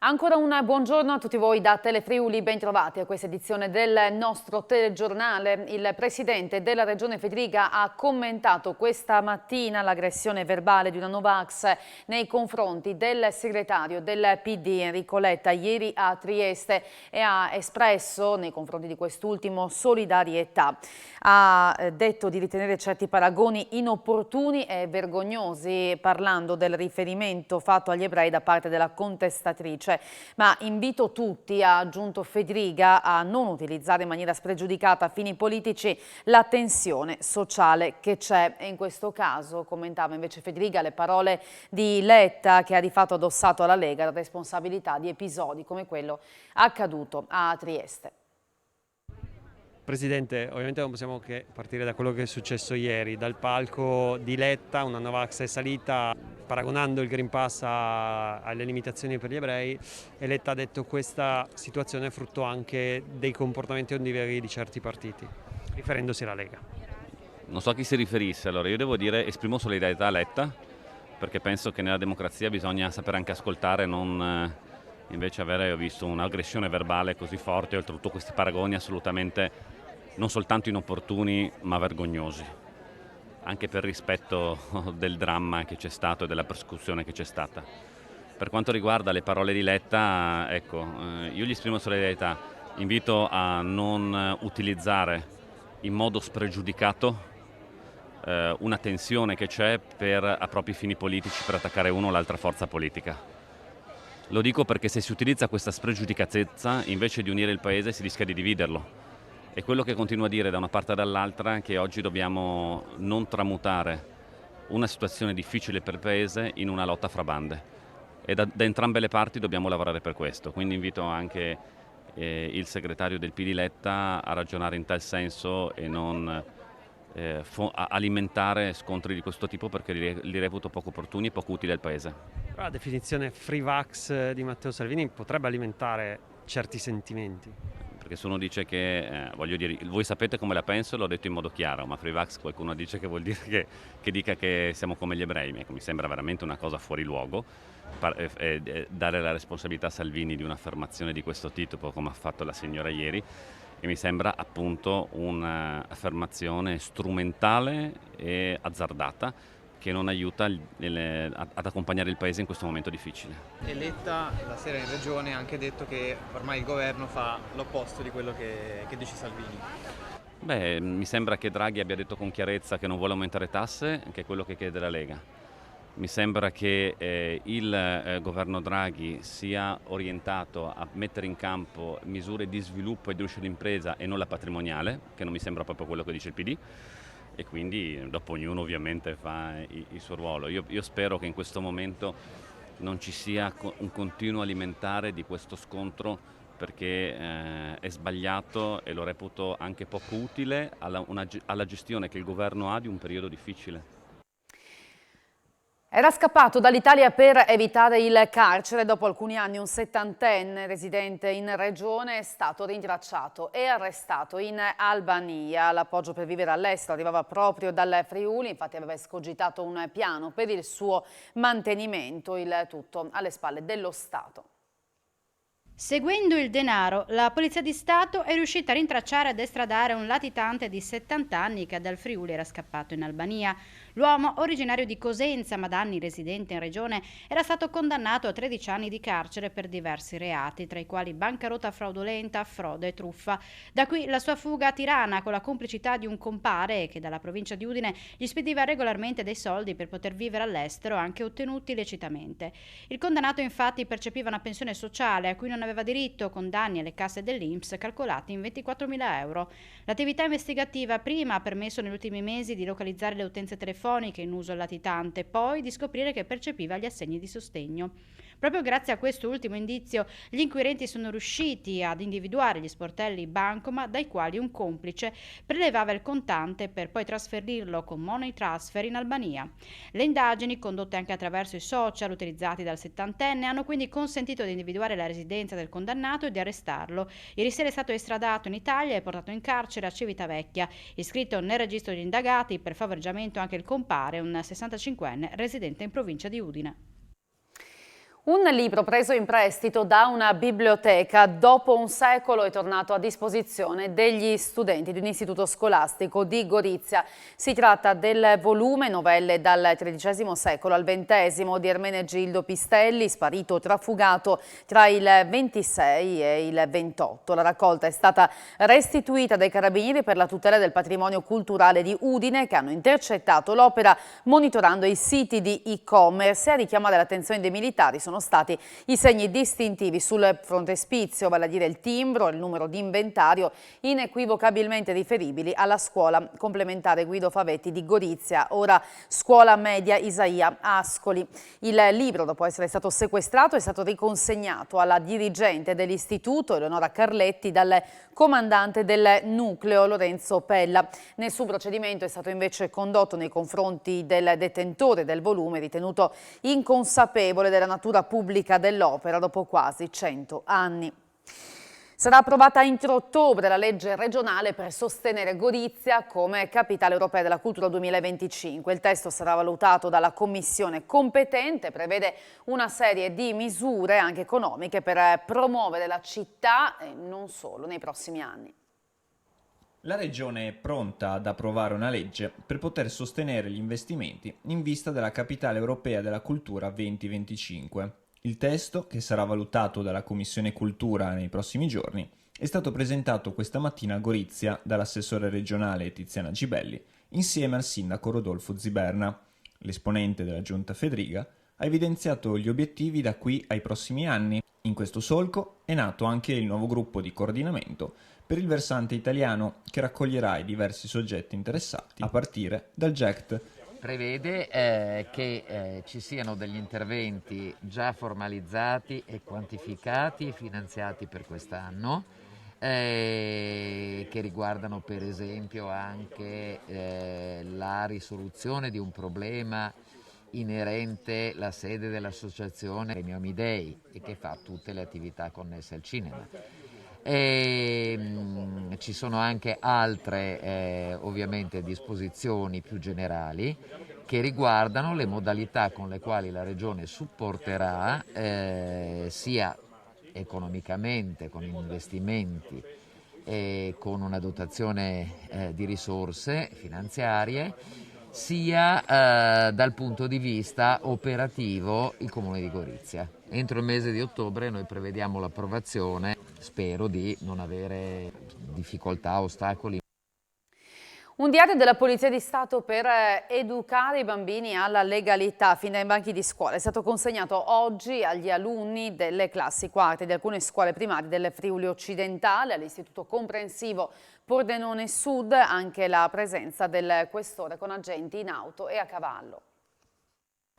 Ancora un buongiorno a tutti voi da Telefriuli, ben trovati a questa edizione del nostro telegiornale. Il presidente della Regione Federica ha commentato questa mattina l'aggressione verbale di una Novax nei confronti del segretario del PD Enrico Letta ieri a Trieste e ha espresso nei confronti di quest'ultimo solidarietà. Ha detto di ritenere certi paragoni inopportuni e vergognosi, parlando del riferimento fatto agli ebrei da parte della contestatrice. Ma invito tutti, ha aggiunto Federica, a non utilizzare in maniera spregiudicata a fini politici la tensione sociale che c'è. E in questo caso commentava invece Federica le parole di Letta, che ha di fatto addossato alla Lega la responsabilità di episodi come quello accaduto a Trieste. Presidente, ovviamente non possiamo che partire da quello che è successo ieri. Dal palco di Letta una Novax è salita paragonando il Green Pass alle limitazioni per gli ebrei, e Letta ha detto che questa situazione è frutto anche dei comportamenti ondiveri di certi partiti, riferendosi alla Lega. Non so a chi si riferisse, allora io devo dire esprimo solidarietà a Letta, perché penso che nella democrazia bisogna sapere anche ascoltare, non invece avere, ho visto, un'aggressione verbale così forte, oltretutto questi paragoni assolutamente non soltanto inopportuni ma vergognosi, anche per rispetto del dramma che c'è stato e della persecuzione che c'è stata. Per quanto riguarda le parole di Letta, ecco, io gli esprimo solidarietà, invito a non utilizzare in modo spregiudicato una tensione che c'è a propri fini politici, per attaccare uno o l'altra forza politica. Lo dico perché se si utilizza questa spregiudicatezza, invece di unire il Paese, si rischia di dividerlo. E quello che continuo a dire da una parte e dall'altra è che oggi dobbiamo non tramutare una situazione difficile per il Paese in una lotta fra bande. E da entrambe le parti dobbiamo lavorare per questo. Quindi invito anche il segretario del PD Letta a ragionare in tal senso e non alimentare scontri di questo tipo, perché li reputo poco opportuni e poco utili al Paese. La definizione free vax di Matteo Salvini potrebbe alimentare certi sentimenti. Perché se uno dice che, voglio dire, voi sapete come la penso, l'ho detto in modo chiaro, ma free vax qualcuno dice che vuol dire che dica che siamo come gli ebrei. Mi sembra veramente una cosa fuori luogo, dare la responsabilità a Salvini di un'affermazione di questo tipo, come ha fatto la signora ieri, e mi sembra appunto un'affermazione strumentale e azzardata, che non aiuta ad accompagnare il Paese in questo momento difficile. E Letta la sera in Regione ha anche detto che ormai il governo fa l'opposto di quello che dice Salvini. Beh, mi sembra che Draghi abbia detto con chiarezza che non vuole aumentare tasse, che è quello che chiede la Lega. Mi sembra che il governo Draghi sia orientato a mettere in campo misure di sviluppo e di riuscita d'impresa e non la patrimoniale, che non mi sembra proprio quello che dice il PD. E quindi dopo ognuno ovviamente fa il suo ruolo. Io spero che in questo momento non ci sia un continuo alimentare di questo scontro, perché è sbagliato e lo reputo anche poco utile alla gestione che il governo ha di un periodo difficile. Era scappato dall'Italia per evitare il carcere. Dopo alcuni anni un 70enne residente in regione è stato rintracciato e arrestato in Albania. L'appoggio per vivere all'estero arrivava proprio dal Friuli, infatti aveva escogitato un piano per il suo mantenimento, il tutto alle spalle dello Stato. Seguendo il denaro, la Polizia di Stato è riuscita a rintracciare ed estradare un latitante di 70 anni che dal Friuli era scappato in Albania. L'uomo, originario di Cosenza ma da anni residente in regione, era stato condannato a 13 anni di carcere per diversi reati, tra i quali bancarotta fraudolenta, frode e truffa. Da qui la sua fuga a Tirana con la complicità di un compare che dalla provincia di Udine gli spediva regolarmente dei soldi per poter vivere all'estero, anche ottenuti illecitamente. Il condannato infatti percepiva una pensione sociale a cui non aveva diritto, con danni alle casse dell'INPS calcolati in 24.000 euro. L'attività investigativa prima ha permesso negli ultimi mesi di localizzare le utenze telefoniche in uso al latitante, poi di scoprire che percepiva gli assegni di sostegno. Proprio grazie a questo ultimo indizio, gli inquirenti sono riusciti ad individuare gli sportelli bancomat dai quali un complice prelevava il contante per poi trasferirlo con money transfer in Albania. Le indagini, condotte anche attraverso i social utilizzati dal 70enne, hanno quindi consentito di individuare la residenza del condannato e di arrestarlo. Ieri sera è stato estradato in Italia e portato in carcere a Civitavecchia. Iscritto nel registro degli indagati per favoreggiamento anche il compare, un 65enne residente in provincia di Udine. Un libro preso in prestito da una biblioteca dopo un secolo è tornato a disposizione degli studenti di un istituto scolastico di Gorizia. Si tratta del volume Novelle dal XIII secolo al XX di Ermenegildo Pistelli, sparito trafugato tra il 26 e il 28. La raccolta è stata restituita dai Carabinieri per la tutela del patrimonio culturale di Udine, che hanno intercettato l'opera monitorando i siti di e-commerce. A richiamare l'attenzione dei militari sono stati i segni distintivi sul frontespizio, vale a dire il timbro e il numero di inventario, inequivocabilmente riferibili alla scuola complementare Guido Favetti di Gorizia, ora scuola media Isaia Ascoli. Il libro, dopo essere stato sequestrato, è stato riconsegnato alla dirigente dell'istituto, Eleonora Carletti, dal comandante del nucleo, Lorenzo Pella. Nessun procedimento è stato invece condotto nei confronti del detentore del volume, ritenuto inconsapevole della natura pubblica dell'opera dopo quasi 100 anni. Sarà approvata entro ottobre la legge regionale per sostenere Gorizia come capitale europea della cultura 2025. Il testo sarà valutato dalla commissione competente, prevede una serie di misure anche economiche per promuovere la città e non solo nei prossimi anni. La Regione è pronta ad approvare una legge per poter sostenere gli investimenti in vista della Capitale Europea della Cultura 2025. Il testo, che sarà valutato dalla Commissione Cultura nei prossimi giorni, è stato presentato questa mattina a Gorizia dall'assessore regionale Tiziana Gibelli insieme al sindaco Rodolfo Ziberna. L'esponente della Giunta Fedriga ha evidenziato gli obiettivi da qui ai prossimi anni. In questo solco è nato anche il nuovo gruppo di coordinamento per il versante italiano, che raccoglierà i diversi soggetti interessati, a partire dal GECT. Prevede che ci siano degli interventi già formalizzati e quantificati e finanziati per quest'anno, che riguardano per esempio anche la risoluzione di un problema inerente alla sede dell'associazione Premio Amidei e che fa tutte le attività connesse al cinema. Ci sono anche altre ovviamente disposizioni più generali che riguardano le modalità con le quali la Regione supporterà sia economicamente con investimenti e con una dotazione di risorse finanziarie, sia dal punto di vista operativo il Comune di Gorizia. Entro il mese di ottobre noi prevediamo l'approvazione, spero di non avere difficoltà, ostacoli. Un diario della Polizia di Stato per educare i bambini alla legalità fin dai banchi di scuola è stato consegnato oggi agli alunni delle classi quarte di alcune scuole primarie del Friuli occidentale. All'Istituto Comprensivo Pordenone Sud anche la presenza del questore con agenti in auto e a cavallo.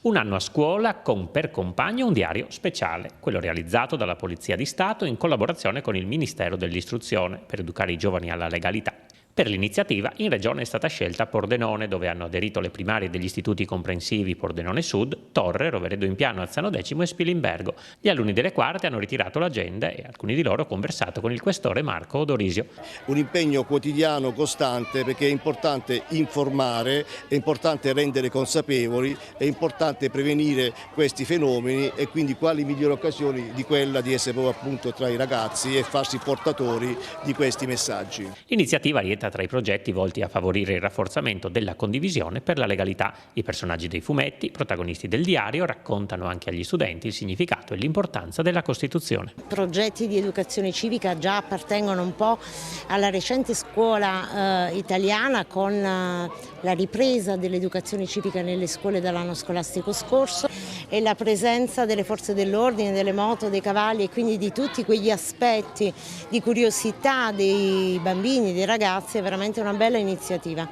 Un anno a scuola con per compagno un diario speciale, quello realizzato dalla Polizia di Stato in collaborazione con il Ministero dell'Istruzione per educare i giovani alla legalità. Per l'iniziativa in regione è stata scelta Pordenone, dove hanno aderito le primarie degli istituti comprensivi Pordenone Sud, Torre, Roveredo in Piano, Alzano X e Spilimbergo. Gli alunni delle quarte hanno ritirato l'agenda e alcuni di loro conversato con il questore Marco Odorisio. Un impegno quotidiano, costante, perché è importante informare, è importante rendere consapevoli, è importante prevenire questi fenomeni e quindi quali migliori occasioni di quella di essere proprio appunto tra i ragazzi e farsi portatori di questi messaggi. L'iniziativa rientra tra i progetti volti a favorire il rafforzamento della condivisione per la legalità. I personaggi dei fumetti, protagonisti del diario, raccontano anche agli studenti il significato e l'importanza della Costituzione. Progetti di educazione civica già appartengono un po' alla recente scuola italiana con la ripresa dell'educazione civica nelle scuole dall'anno scolastico scorso e la presenza delle forze dell'ordine, delle moto, dei cavalli e quindi di tutti quegli aspetti di curiosità dei bambini, dei ragazzi. È veramente una bella iniziativa.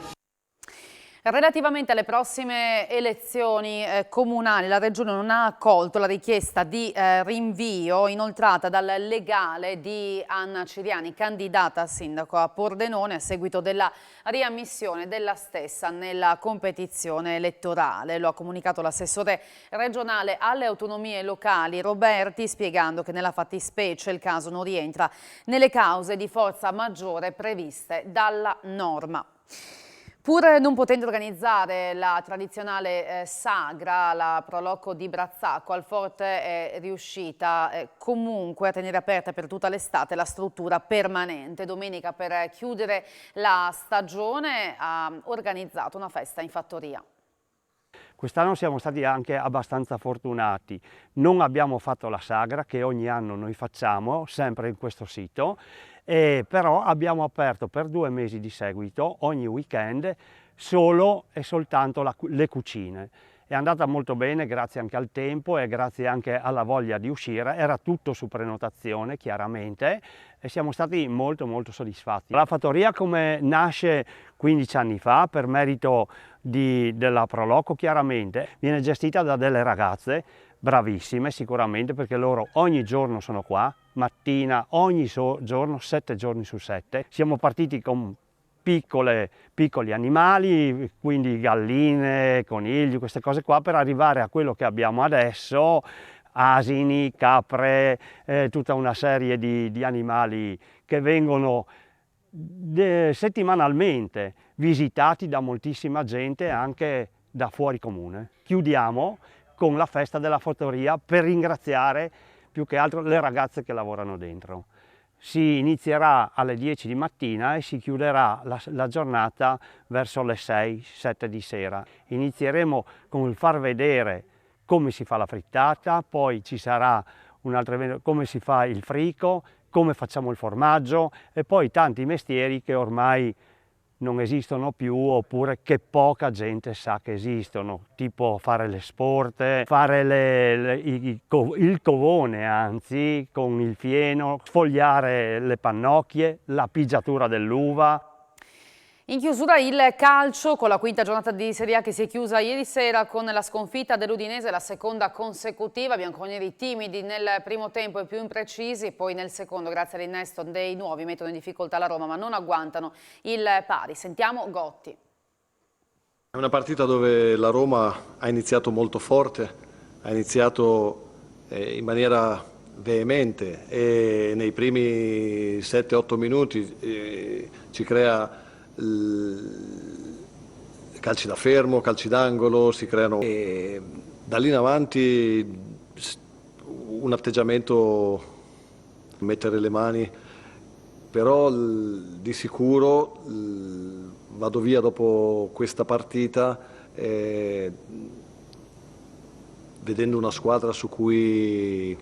Relativamente alle prossime elezioni comunali, la Regione non ha accolto la richiesta di rinvio inoltrata dal legale di Anna Ciriani, candidata a sindaco a Pordenone, a seguito della riammissione della stessa nella competizione elettorale. Lo ha comunicato l'assessore regionale alle autonomie locali Roberti, spiegando che nella fattispecie il caso non rientra nelle cause di forza maggiore previste dalla norma. Pur non potendo organizzare la tradizionale sagra, la Pro Loco di Brazzacco al Forte è riuscita comunque a tenere aperta per tutta l'estate la struttura permanente. Domenica, per chiudere la stagione, ha organizzato una festa in fattoria. Quest'anno siamo stati anche abbastanza fortunati, non abbiamo fatto la sagra che ogni anno noi facciamo, sempre in questo sito, però abbiamo aperto per 2 mesi di seguito, ogni weekend, solo e soltanto le cucine. È andata molto bene grazie anche al tempo e grazie anche alla voglia di uscire, era tutto su prenotazione chiaramente e siamo stati molto soddisfatti. La fattoria come nasce 15 anni fa per merito della Pro Loco chiaramente, viene gestita da delle ragazze bravissime sicuramente perché loro ogni giorno sono qua, mattina, ogni giorno, 7 giorni su 7. Siamo partiti con piccoli animali, quindi galline, conigli, queste cose qua, per arrivare a quello che abbiamo adesso, asini, capre, tutta una serie di animali che vengono settimanalmente visitati da moltissima gente anche da fuori comune. Chiudiamo con la festa della fattoria per ringraziare più che altro le ragazze che lavorano dentro. Si inizierà alle 10 di mattina e si chiuderà la giornata verso le 6-7 di sera. Inizieremo con il far vedere come si fa la frittata, poi ci sarà un altro evento, come si fa il frico, come facciamo il formaggio e poi tanti mestieri che ormai non esistono più oppure che poca gente sa che esistono, tipo fare le sporte, fare il covone anzi con il fieno, sfogliare le pannocchie, la pigiatura dell'uva. In chiusura il calcio con la quinta giornata di Serie A che si è chiusa ieri sera con la sconfitta dell'Udinese, la seconda consecutiva. Bianconeri timidi nel primo tempo e più imprecisi, poi nel secondo grazie all'innesto dei nuovi mettono in difficoltà la Roma ma non agguantano il pari. Sentiamo Gotti. È una partita dove la Roma ha iniziato molto forte, ha iniziato in maniera veemente e nei primi 7-8 minuti ci crea calci da fermo, calci d'angolo, si creano e da lì in avanti un atteggiamento, mettere le mani, però di sicuro vado via dopo questa partita vedendo una squadra su cui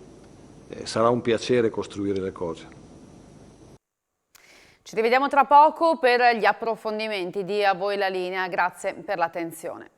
sarà un piacere costruire le cose. Ci rivediamo tra poco per gli approfondimenti. Di a voi la linea, grazie per l'attenzione.